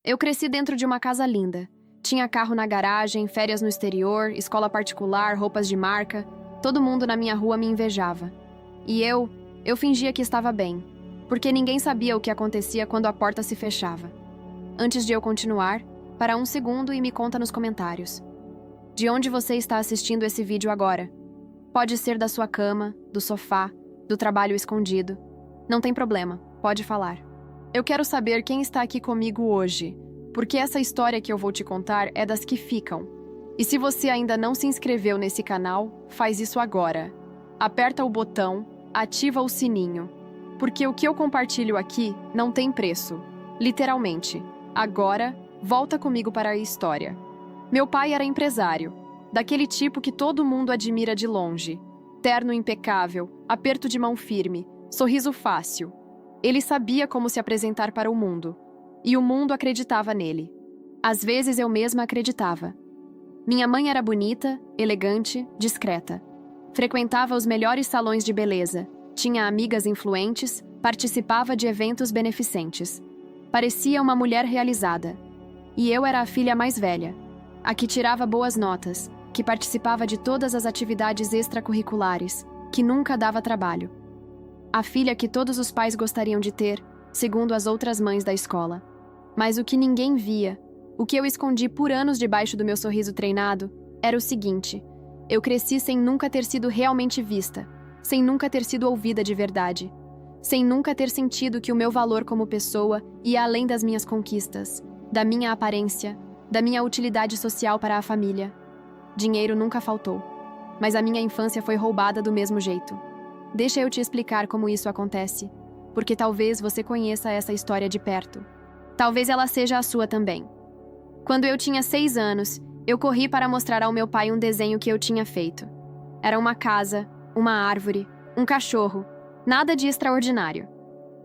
Eu cresci dentro de uma casa linda. Tinha carro na garagem, férias no exterior, escola particular, roupas de marca. Todo mundo na minha rua me invejava. E eu fingia que estava bem, porque ninguém sabia o que acontecia quando a porta se fechava. Antes de eu continuar, para um segundo e me conta nos comentários. De onde você está assistindo esse vídeo agora? Pode ser da sua cama, do sofá, do trabalho escondido. Não tem problema, pode falar. Eu quero saber quem está aqui comigo hoje, porque essa história que eu vou te contar é das que ficam. E se você ainda não se inscreveu nesse canal, faz isso agora. Aperta o botão, ativa o sininho, porque o que eu compartilho aqui não tem preço. Literalmente. Agora, volta comigo para a história. Meu pai era empresário, daquele tipo que todo mundo admira de longe. Terno impecável, aperto de mão firme, sorriso fácil. Ele sabia como se apresentar para o mundo, e o mundo acreditava nele. Às vezes eu mesma acreditava. Minha mãe era bonita, elegante, discreta. Frequentava os melhores salões de beleza, tinha amigas influentes, participava de eventos beneficentes. Parecia uma mulher realizada. E eu era a filha mais velha, a que tirava boas notas, que participava de todas as atividades extracurriculares, que nunca dava trabalho. A filha que todos os pais gostariam de ter, segundo as outras mães da escola. Mas o que ninguém via, o que eu escondi por anos debaixo do meu sorriso treinado, era o seguinte: eu cresci sem nunca ter sido realmente vista, sem nunca ter sido ouvida de verdade, sem nunca ter sentido que o meu valor como pessoa ia além das minhas conquistas, da minha aparência, da minha utilidade social para a família. Dinheiro nunca faltou, mas a minha infância foi roubada do mesmo jeito. Deixa eu te explicar como isso acontece, porque talvez você conheça essa história de perto. Talvez ela seja a sua também. Quando eu tinha 6 anos, eu corri para mostrar ao meu pai um desenho que eu tinha feito. Era uma casa, uma árvore, um cachorro, nada de extraordinário.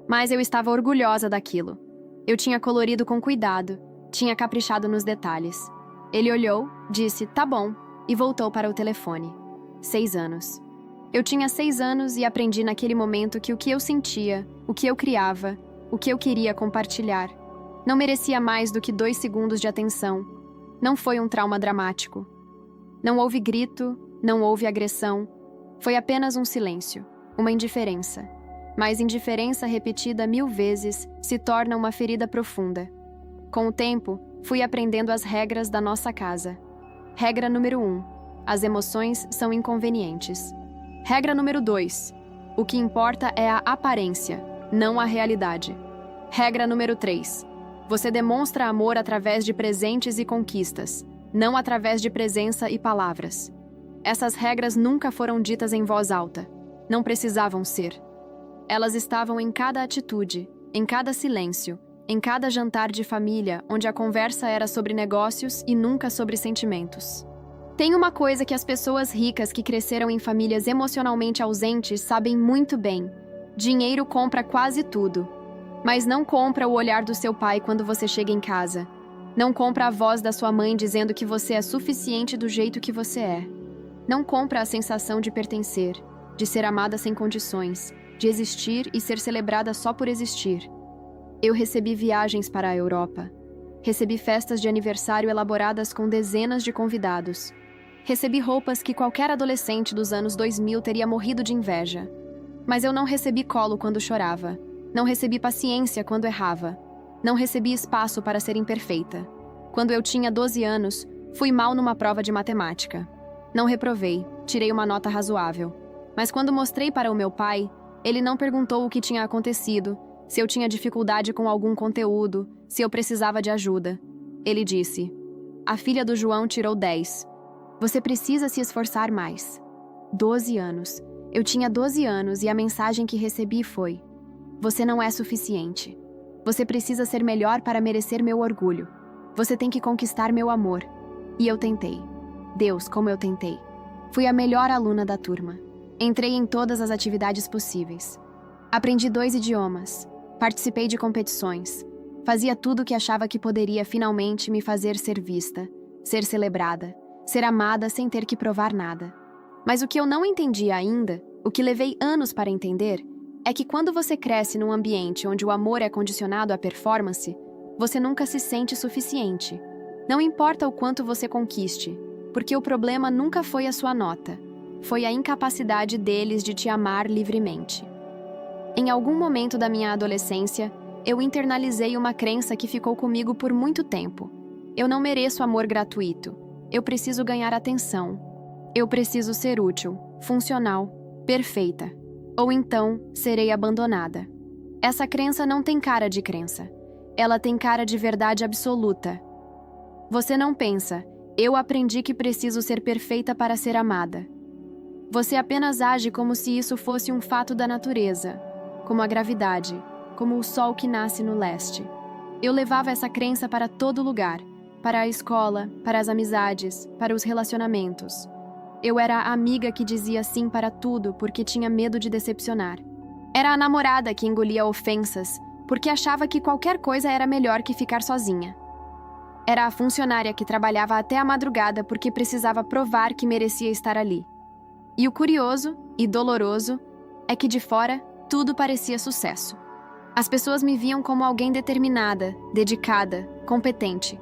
Mas eu estava orgulhosa daquilo. Eu tinha colorido com cuidado, tinha caprichado nos detalhes. Ele olhou, disse, tá bom, e voltou para o telefone. 6 anos. Eu tinha 6 anos e aprendi naquele momento que o que eu sentia, o que eu criava, o que eu queria compartilhar, não merecia mais do que 2 segundos de atenção. Não foi um trauma dramático. Não houve grito, não houve agressão. Foi apenas um silêncio, uma indiferença. Mas indiferença repetida 1000 vezes se torna uma ferida profunda. Com o tempo, fui aprendendo as regras da nossa casa. Regra número 1. As emoções são inconvenientes. Regra número 2. O que importa é a aparência, não a realidade. Regra número 3. Você demonstra amor através de presentes e conquistas, não através de presença e palavras. Essas regras nunca foram ditas em voz alta. Não precisavam ser. Elas estavam em cada atitude, em cada silêncio, em cada jantar de família, onde a conversa era sobre negócios e nunca sobre sentimentos. Tem uma coisa que as pessoas ricas que cresceram em famílias emocionalmente ausentes sabem muito bem: dinheiro compra quase tudo. Mas não compra o olhar do seu pai quando você chega em casa. Não compra a voz da sua mãe dizendo que você é suficiente do jeito que você é. Não compra a sensação de pertencer, de ser amada sem condições, de existir e ser celebrada só por existir. Eu recebi viagens para a Europa. Recebi festas de aniversário elaboradas com dezenas de convidados. Recebi roupas que qualquer adolescente dos anos 2000 teria morrido de inveja. Mas eu não recebi colo quando chorava. Não recebi paciência quando errava. Não recebi espaço para ser imperfeita. Quando eu tinha 12 anos, fui mal numa prova de matemática. Não reprovei, tirei uma nota razoável. Mas quando mostrei para o meu pai, ele não perguntou o que tinha acontecido, se eu tinha dificuldade com algum conteúdo, se eu precisava de ajuda. Ele disse: a filha do João tirou 10. Você precisa se esforçar mais. 12 anos. Eu tinha 12 anos e a mensagem que recebi foi: você não é suficiente. Você precisa ser melhor para merecer meu orgulho. Você tem que conquistar meu amor. E eu tentei. Deus, como eu tentei. Fui a melhor aluna da turma. Entrei em todas as atividades possíveis. Aprendi 2 idiomas. Participei de competições. Fazia tudo o que achava que poderia finalmente me fazer ser vista, ser celebrada, ser amada sem ter que provar nada. Mas o que eu não entendi ainda, o que levei anos para entender, é que quando você cresce num ambiente onde o amor é condicionado à performance, Você nunca se sente suficiente. Não importa o quanto você conquiste, porque o problema nunca foi a sua nota. Foi a incapacidade deles de te amar livremente. Em algum momento da minha adolescência, eu internalizei uma crença que ficou comigo por muito tempo. Eu não mereço amor gratuito. Eu preciso ganhar atenção. Eu preciso ser útil, funcional, perfeita. Ou então, serei abandonada. Essa crença não tem cara de crença. Ela tem cara de verdade absoluta. Você não pensa, eu aprendi que preciso ser perfeita para ser amada. Você apenas age como se isso fosse um fato da natureza, como a gravidade, como o sol que nasce no leste. Eu levava essa crença para todo lugar, para a escola, para as amizades, para os relacionamentos. Eu era a amiga que dizia sim para tudo porque tinha medo de decepcionar. Era a namorada que engolia ofensas porque achava que qualquer coisa era melhor que ficar sozinha. Era a funcionária que trabalhava até a madrugada porque precisava provar que merecia estar ali. E o curioso e doloroso é que de fora tudo parecia sucesso. As pessoas me viam como alguém determinada, dedicada, competente.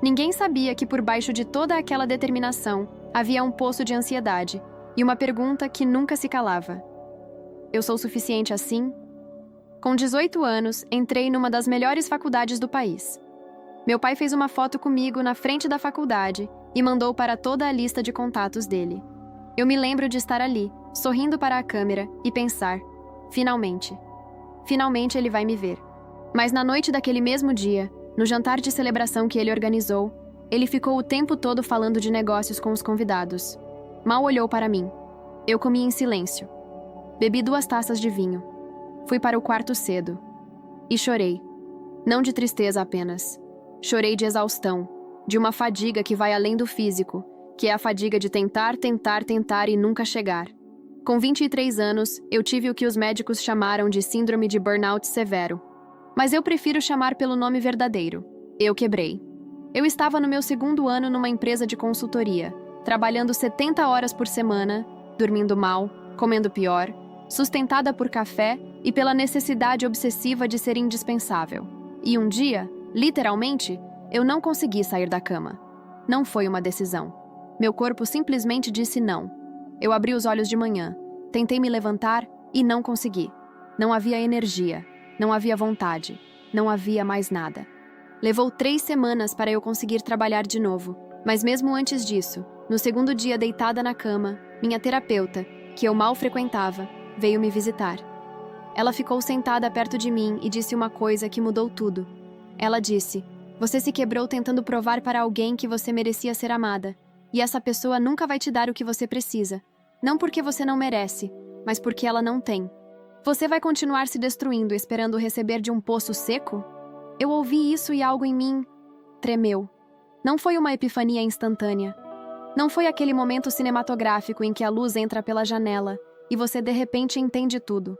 Ninguém sabia que por baixo de toda aquela determinação havia um poço de ansiedade e uma pergunta que nunca se calava. Eu sou suficiente assim? Com 18 anos, entrei numa das melhores faculdades do país. Meu pai fez uma foto comigo na frente da faculdade e mandou para toda a lista de contatos dele. Eu me lembro de estar ali, sorrindo para a câmera e pensar, finalmente ele vai me ver. Mas na noite daquele mesmo dia, no jantar de celebração que ele organizou, ele ficou o tempo todo falando de negócios com os convidados. Mal olhou para mim. Eu comi em silêncio. Bebi 2 taças de vinho. Fui para o quarto cedo. E chorei. Não de tristeza apenas. Chorei de exaustão, de uma fadiga que vai além do físico, que é a fadiga de tentar e nunca chegar. Com 23 anos, eu tive o que os médicos chamaram de síndrome de burnout severo. Mas eu prefiro chamar pelo nome verdadeiro. Eu quebrei. Eu estava no meu 2º ano numa empresa de consultoria, trabalhando 70 horas por semana, dormindo mal, comendo pior, sustentada por café e pela necessidade obsessiva de ser indispensável. E um dia, literalmente, eu não consegui sair da cama. Não foi uma decisão. Meu corpo simplesmente disse não. Eu abri os olhos de manhã, tentei me levantar e não consegui. Não havia energia, não havia vontade, não havia mais nada. Levou 3 semanas para eu conseguir trabalhar de novo, mas mesmo antes disso, no 2º dia deitada na cama, minha terapeuta, que eu mal frequentava, veio me visitar. Ela ficou sentada perto de mim e disse uma coisa que mudou tudo. Ela disse, você se quebrou tentando provar para alguém que você merecia ser amada, e essa pessoa nunca vai te dar o que você precisa. Não porque você não merece, mas porque ela não tem. Você vai continuar se destruindo esperando receber de um poço seco? Eu ouvi isso e algo em mim tremeu. Não foi uma epifania instantânea. Não foi aquele momento cinematográfico em que a luz entra pela janela e você de repente entende tudo.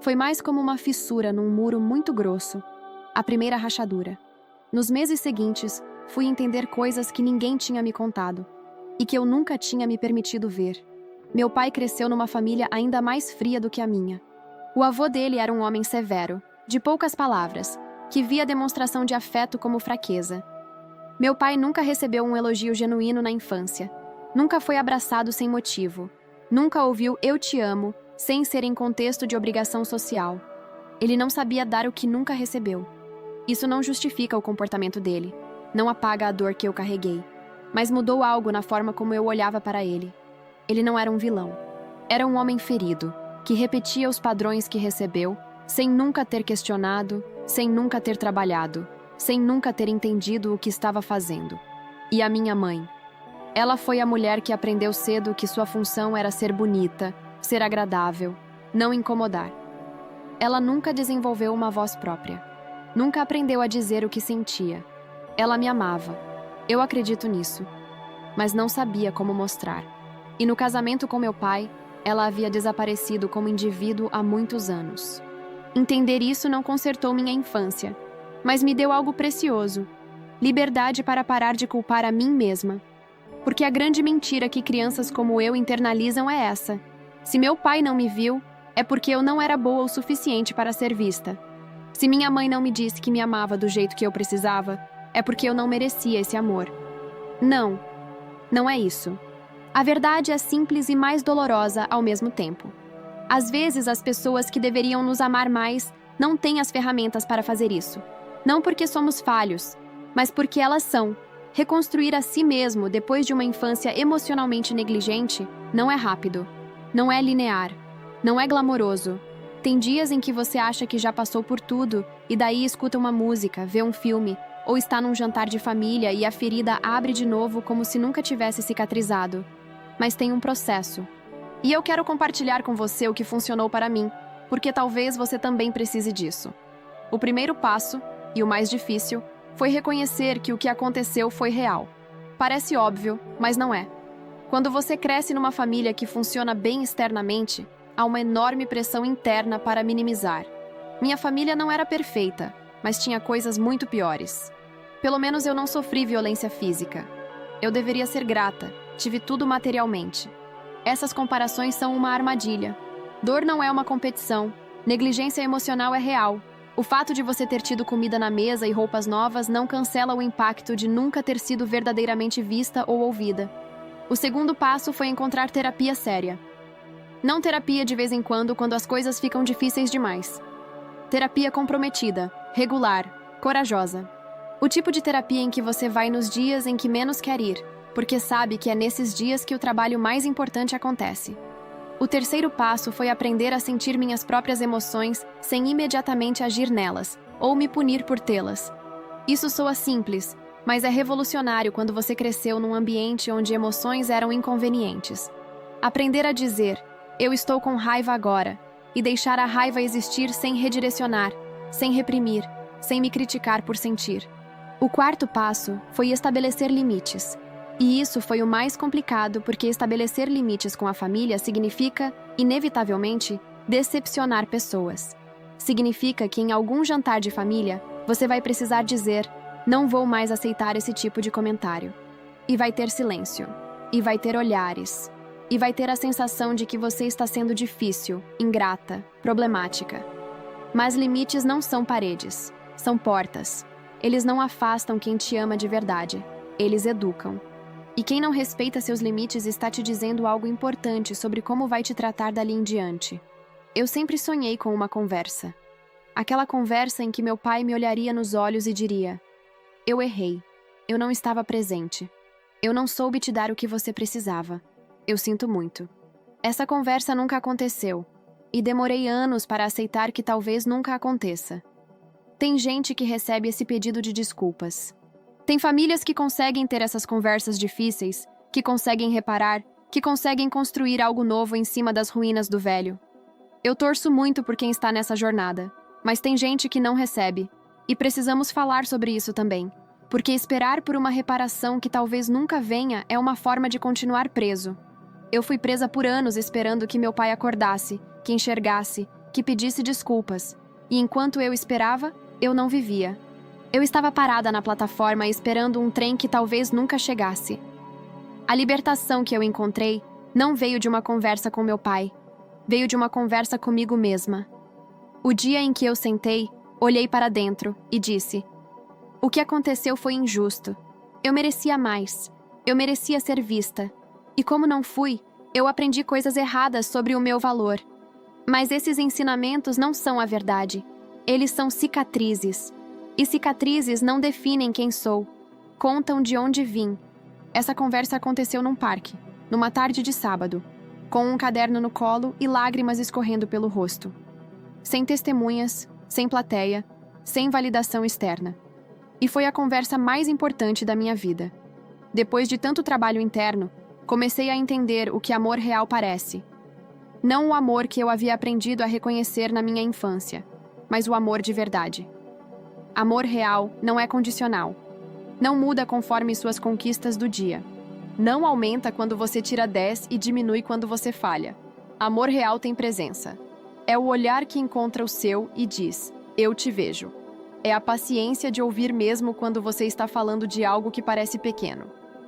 Foi mais como uma fissura num muro muito grosso. A primeira rachadura. Nos meses seguintes, fui entender coisas que ninguém tinha me contado e que eu nunca tinha me permitido ver. Meu pai cresceu numa família ainda mais fria do que a minha. O avô dele era um homem severo, de poucas palavras, que via a demonstração de afeto como fraqueza. Meu pai nunca recebeu um elogio genuíno na infância. Nunca foi abraçado sem motivo. Nunca ouviu "eu te amo" sem ser em contexto de obrigação social. Ele não sabia dar o que nunca recebeu. Isso não justifica o comportamento dele. Não apaga a dor que eu carreguei. Mas mudou algo na forma como eu olhava para ele. Ele não era um vilão. Era um homem ferido, que repetia os padrões que recebeu, sem nunca ter questionado, sem nunca ter trabalhado, sem nunca ter entendido o que estava fazendo. E a minha mãe? Ela foi a mulher que aprendeu cedo que sua função era ser bonita, ser agradável, não incomodar. Ela nunca desenvolveu uma voz própria. Nunca aprendeu a dizer o que sentia. Ela me amava. Eu acredito nisso. Mas não sabia como mostrar. E no casamento com meu pai, ela havia desaparecido como indivíduo há muitos anos. Entender isso não consertou minha infância, mas me deu algo precioso. Liberdade para parar de culpar a mim mesma. Porque a grande mentira que crianças como eu internalizam é essa. Se meu pai não me viu, é porque eu não era boa o suficiente para ser vista. Se minha mãe não me disse que me amava do jeito que eu precisava, é porque eu não merecia esse amor. Não, não é isso. A verdade é simples e mais dolorosa ao mesmo tempo. Às vezes, as pessoas que deveriam nos amar mais não têm as ferramentas para fazer isso. Não porque somos falhos, mas porque elas são. Reconstruir a si mesmo depois de uma infância emocionalmente negligente não é rápido, não é linear, não é glamouroso. Tem dias em que você acha que já passou por tudo e daí escuta uma música, vê um filme ou está num jantar de família e a ferida abre de novo como se nunca tivesse cicatrizado. Mas tem um processo. E eu quero compartilhar com você o que funcionou para mim, porque talvez você também precise disso. O primeiro passo, e o mais difícil, foi reconhecer que o que aconteceu foi real. Parece óbvio, mas não é. Quando você cresce numa família que funciona bem externamente, há uma enorme pressão interna para minimizar. Minha família não era perfeita, mas tinha coisas muito piores. Pelo menos eu não sofri violência física. Eu deveria ser grata, tive tudo materialmente. Essas comparações são uma armadilha. Dor não é uma competição, negligência emocional é real. O fato de você ter tido comida na mesa e roupas novas não cancela o impacto de nunca ter sido verdadeiramente vista ou ouvida. O segundo passo foi encontrar terapia séria. Não terapia de vez em quando as coisas ficam difíceis demais. Terapia comprometida, regular, corajosa. O tipo de terapia em que você vai nos dias em que menos quer ir, porque sabe que é nesses dias que o trabalho mais importante acontece. O terceiro passo foi aprender a sentir minhas próprias emoções sem imediatamente agir nelas, ou me punir por tê-las. Isso soa simples, mas é revolucionário quando você cresceu num ambiente onde emoções eram inconvenientes. Aprender a dizer, eu estou com raiva agora, e deixar a raiva existir sem redirecionar, sem reprimir, sem me criticar por sentir. O quarto passo foi estabelecer limites. E isso foi o mais complicado porque estabelecer limites com a família significa, inevitavelmente, decepcionar pessoas. Significa que em algum jantar de família, você vai precisar dizer, não vou mais aceitar esse tipo de comentário. E vai ter silêncio. E vai ter olhares. E vai ter a sensação de que você está sendo difícil, ingrata, problemática. Mas limites não são paredes, são portas. Eles não afastam quem te ama de verdade. Eles educam. E quem não respeita seus limites está te dizendo algo importante sobre como vai te tratar dali em diante. Eu sempre sonhei com uma conversa. Aquela conversa em que meu pai me olharia nos olhos e diria: eu errei. Eu não estava presente. Eu não soube te dar o que você precisava. Eu sinto muito. Essa conversa nunca aconteceu. E demorei anos para aceitar que talvez nunca aconteça. Tem gente que recebe esse pedido de desculpas. Tem famílias que conseguem ter essas conversas difíceis, que conseguem reparar, que conseguem construir algo novo em cima das ruínas do velho. Eu torço muito por quem está nessa jornada, mas tem gente que não recebe, e precisamos falar sobre isso também, porque esperar por uma reparação que talvez nunca venha é uma forma de continuar preso. Eu fui presa por anos esperando que meu pai acordasse, que enxergasse, que pedisse desculpas, e enquanto eu esperava, eu não vivia. Eu estava parada na plataforma esperando um trem que talvez nunca chegasse. A libertação que eu encontrei não veio de uma conversa com meu pai, veio de uma conversa comigo mesma. O dia em que eu sentei, olhei para dentro e disse: o que aconteceu foi injusto. Eu merecia mais. Eu merecia ser vista. E como não fui, eu aprendi coisas erradas sobre o meu valor. Mas esses ensinamentos não são a verdade. Eles são cicatrizes. E cicatrizes não definem quem sou. Contam de onde vim. Essa conversa aconteceu num parque, numa tarde de sábado, com um caderno no colo e lágrimas escorrendo pelo rosto. Sem testemunhas, sem plateia, sem validação externa. E foi a conversa mais importante da minha vida. Depois de tanto trabalho interno, comecei a entender o que amor real parece. Não o amor que eu havia aprendido a reconhecer na minha infância, mas o amor de verdade. Amor real não é condicional. Não muda conforme suas conquistas do dia. Não aumenta quando você tira 10 e diminui quando você falha. Amor real tem presença. É o olhar que encontra o seu e diz: eu te vejo. É a paciência de ouvir mesmo quando você está falando de algo que parece pequeno.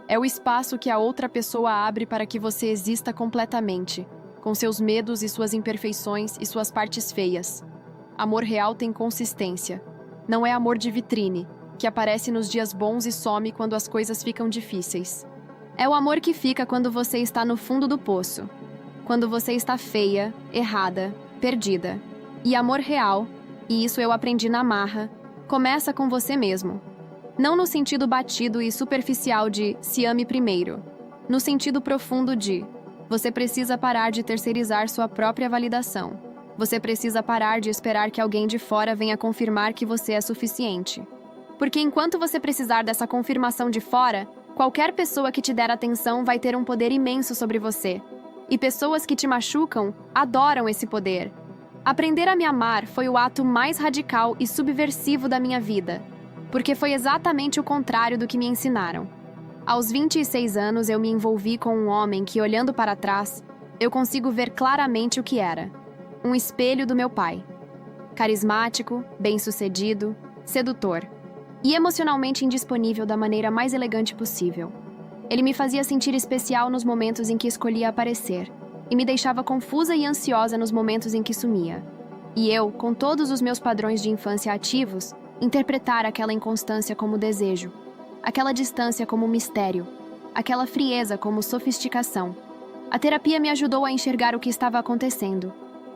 É o espaço que a outra pessoa abre para que você exista completamente, com seus medos e suas imperfeições e suas partes feias. Amor real tem consistência. Não é amor de vitrine, que aparece nos dias bons e some quando as coisas ficam difíceis. É o amor que fica quando você está no fundo do poço. Quando você está feia, errada, perdida. E amor real, e isso eu aprendi na marra, começa com você mesmo. Não no sentido batido e superficial de se ame primeiro. No sentido profundo de você precisa parar de terceirizar sua própria validação. Você precisa parar de esperar que alguém de fora venha confirmar que você é suficiente. Porque enquanto você precisar dessa confirmação de fora, qualquer pessoa que te der atenção vai ter um poder imenso sobre você. E pessoas que te machucam adoram esse poder. Aprender a me amar foi o ato mais radical e subversivo da minha vida, porque foi exatamente o contrário do que me ensinaram. Aos 26 anos, eu me envolvi com um homem que, olhando para trás, eu consigo ver claramente o que era. Um espelho do meu pai. Carismático, bem-sucedido, sedutor. E emocionalmente indisponível da maneira mais elegante possível. Ele me fazia sentir especial nos momentos em que escolhia aparecer, e me deixava confusa e ansiosa nos momentos em que sumia. E eu, com todos os meus padrões de infância ativos, interpretar aquela inconstância como desejo, aquela distância como mistério, aquela frieza como sofisticação. A terapia me ajudou a enxergar o que estava acontecendo.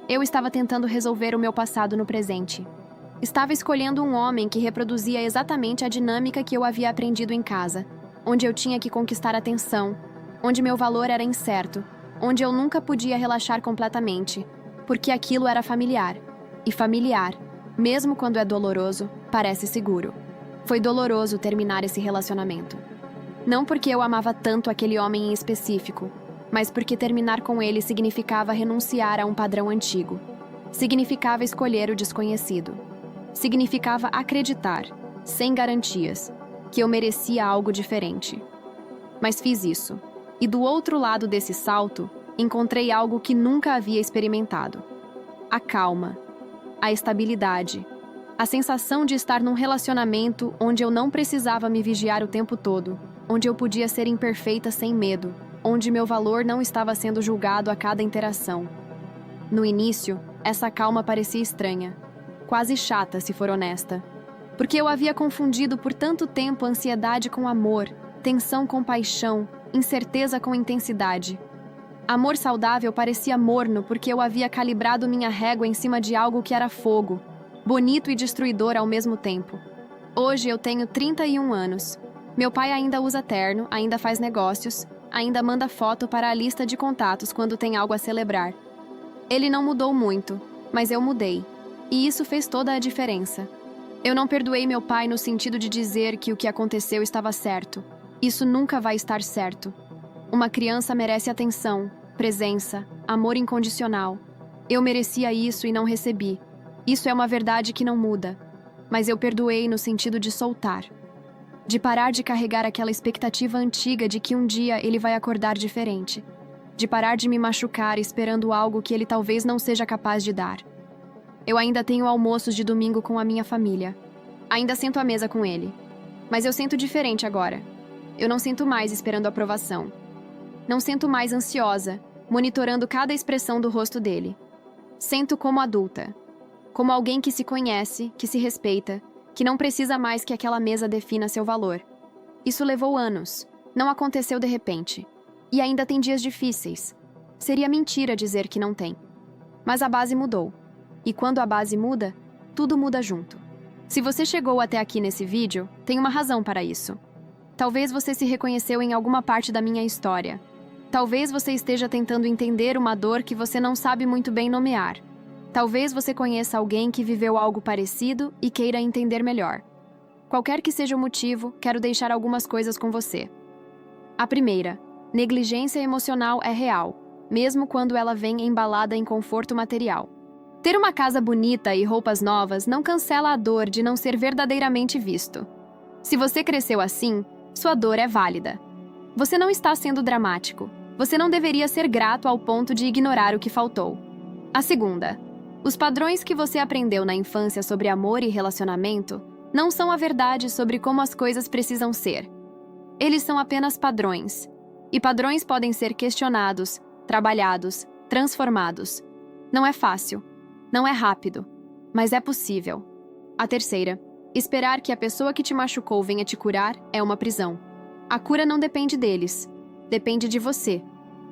Eu estava tentando resolver o meu passado no presente. Estava escolhendo um homem que reproduzia exatamente a dinâmica que eu havia aprendido em casa, onde eu tinha que conquistar atenção, onde meu valor era incerto, onde eu nunca podia relaxar completamente, porque aquilo era familiar. E familiar, mesmo quando é doloroso, parece seguro. Foi doloroso terminar esse relacionamento. Não porque eu amava tanto aquele homem em específico, mas porque terminar com ele significava renunciar a um padrão antigo. Significava escolher o desconhecido. Significava acreditar, sem garantias, que eu merecia algo diferente. Mas fiz isso. E do outro lado desse salto, encontrei algo que nunca havia experimentado. A calma, a estabilidade, a sensação de estar num relacionamento onde eu não precisava me vigiar o tempo todo, onde eu podia ser imperfeita sem medo, onde meu valor não estava sendo julgado a cada interação. No início, essa calma parecia estranha, quase chata, se for honesta, porque eu havia confundido por tanto tempo ansiedade com amor, tensão com paixão, incerteza com intensidade. Amor saudável parecia morno porque eu havia calibrado minha régua em cima de algo que era fogo, bonito e destruidor ao mesmo tempo. Hoje eu tenho 31 anos. Meu pai ainda usa terno, ainda faz negócios, ainda manda foto para a lista de contatos quando tem algo a celebrar. Ele não mudou muito, mas eu mudei. E isso fez toda a diferença. Eu não perdoei meu pai no sentido de dizer que o que aconteceu estava certo. Isso nunca vai estar certo. Uma criança merece atenção, presença, amor incondicional. Eu merecia isso e não recebi. Isso é uma verdade que não muda. Mas eu perdoei no sentido de soltar. De parar de carregar aquela expectativa antiga de que um dia ele vai acordar diferente. De parar de me machucar esperando algo que ele talvez não seja capaz de dar. Eu ainda tenho almoços de domingo com a minha família. Ainda sento à mesa com ele. Mas eu sinto diferente agora. Eu não sinto mais esperando aprovação. Não sinto mais ansiosa, monitorando cada expressão do rosto dele. Sinto como adulta. Como alguém que se conhece, que se respeita, que não precisa mais que aquela mesa defina seu valor. Isso levou anos. Não aconteceu de repente. E ainda tem dias difíceis. Seria mentira dizer que não tem. Mas a base mudou. E quando a base muda, tudo muda junto. Se você chegou até aqui nesse vídeo, tem uma razão para isso. Talvez você se reconheceu em alguma parte da minha história. Talvez você esteja tentando entender uma dor que você não sabe muito bem nomear. Talvez você conheça alguém que viveu algo parecido e queira entender melhor. Qualquer que seja o motivo, quero deixar algumas coisas com você. A primeira, negligência emocional é real, mesmo quando ela vem embalada em conforto material. Ter uma casa bonita e roupas novas não cancela a dor de não ser verdadeiramente visto. Se você cresceu assim, sua dor é válida. Você não está sendo dramático. Você não deveria ser grato ao ponto de ignorar o que faltou. A segunda, os padrões que você aprendeu na infância sobre amor e relacionamento não são a verdade sobre como as coisas precisam ser. Eles são apenas padrões. E padrões podem ser questionados, trabalhados, transformados. Não é fácil. Não é rápido. Mas é possível. A terceira, esperar que a pessoa que te machucou venha te curar é uma prisão. A cura não depende deles, depende de você.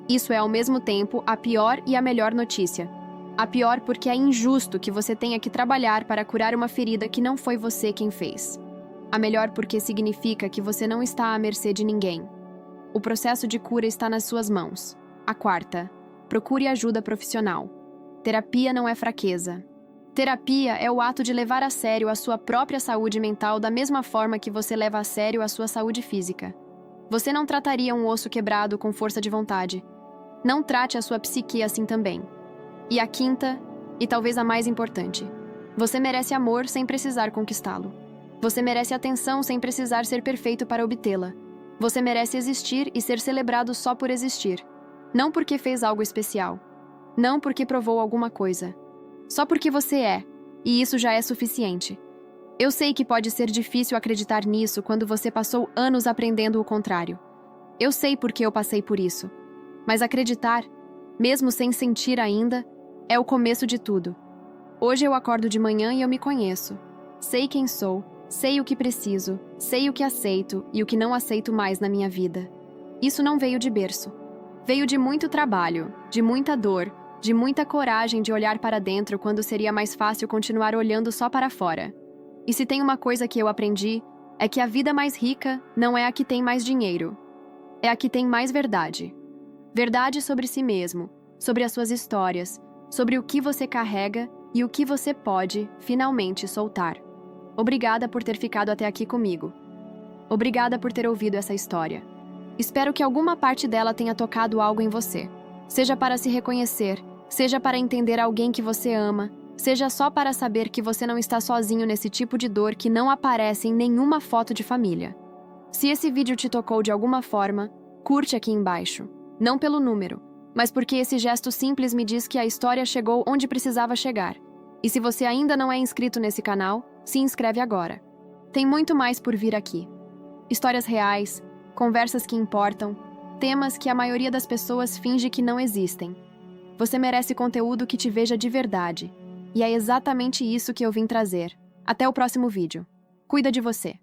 Isso é ao mesmo tempo a pior e a melhor notícia. A pior porque é injusto que você tenha que trabalhar para curar uma ferida que não foi você quem fez. A melhor porque significa que você não está à mercê de ninguém. O processo de cura está nas suas mãos. A quarta, procure ajuda profissional. Terapia não é fraqueza. Terapia é o ato de levar a sério a sua própria saúde mental da mesma forma que você leva a sério a sua saúde física. Você não trataria um osso quebrado com força de vontade. Não trate a sua psique assim também. E a quinta, e talvez a mais importante, você merece amor sem precisar conquistá-lo. Você merece atenção sem precisar ser perfeito para obtê-la. Você merece existir e ser celebrado só por existir. Não porque fez algo especial. Não porque provou alguma coisa. Só porque você é, e isso já é suficiente. Eu sei que pode ser difícil acreditar nisso quando você passou anos aprendendo o contrário. Eu sei porque eu passei por isso. Mas acreditar, mesmo sem sentir ainda, é o começo de tudo. Hoje eu acordo de manhã e eu me conheço. Sei quem sou, sei o que preciso, sei o que aceito e o que não aceito mais na minha vida. Isso não veio de berço. Veio de muito trabalho, de muita dor, de muita coragem de olhar para dentro quando seria mais fácil continuar olhando só para fora. E se tem uma coisa que eu aprendi, é que a vida mais rica não é a que tem mais dinheiro. É a que tem mais verdade. Verdade sobre si mesmo, sobre as suas histórias, sobre o que você carrega e o que você pode, finalmente, soltar. Obrigada por ter ficado até aqui comigo. Obrigada por ter ouvido essa história. Espero que alguma parte dela tenha tocado algo em você. Seja para se reconhecer, seja para entender alguém que você ama, seja só para saber que você não está sozinho nesse tipo de dor que não aparece em nenhuma foto de família. Se esse vídeo te tocou de alguma forma, curte aqui embaixo. Não pelo número, mas porque esse gesto simples me diz que a história chegou onde precisava chegar. E se você ainda não é inscrito nesse canal, se inscreve agora. Tem muito mais por vir aqui. Histórias reais, conversas que importam, temas que a maioria das pessoas finge que não existem. Você merece conteúdo que te veja de verdade. E é exatamente isso que eu vim trazer. Até o próximo vídeo. Cuida de você.